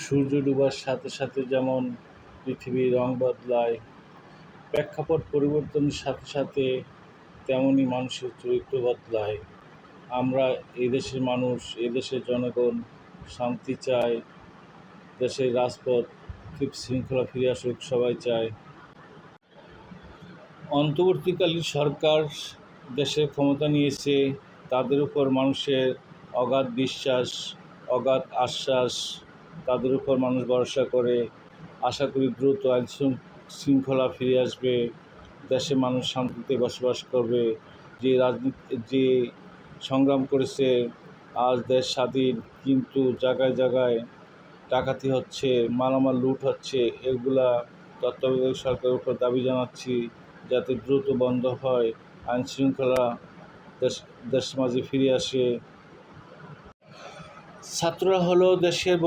সূর্য ডোবার সাথে সাথে যেমন পৃথিবীর রং বদলায়, প্রেক্ষাপট পরিবর্তনের সাথে সাথে তেমনই মানুষের চরিত্র বদলায়। আমরা এদেশের মানুষ, এদেশের জনগণ শান্তি চায়, দেশের রাজপথ খুব শৃঙ্খলা ফিরে আসুক, সবাই চায়। অন্তর্বর্তীকালীন সরকার দেশের ক্ষমতা নিয়েছে, তাদের উপর মানুষের অগাধ বিশ্বাস, অগাধ আশ্বাস, তাদের উপর মানুষ ভরসা করে। আশা করি দ্রুত আইন শৃঙ্খলা ফিরে আসবে, দেশে মানুষ শান্তিতে বসবাস করবে। যে সংগ্রাম করেছে, আজ দেশ স্বাধীন, কিন্তু জায়গায় জায়গায় ডাকাতি হচ্ছে, মালামাল লুট হচ্ছে, এগুলা তত্ত্বাবধায়ক সরকারের উপর দাবি জানাচ্ছি যাতে দ্রুত বন্ধ হয়, আইন শৃঙ্খলা দেশ মাঝে ফিরে আসে। ছাত্ররা হলো দেশের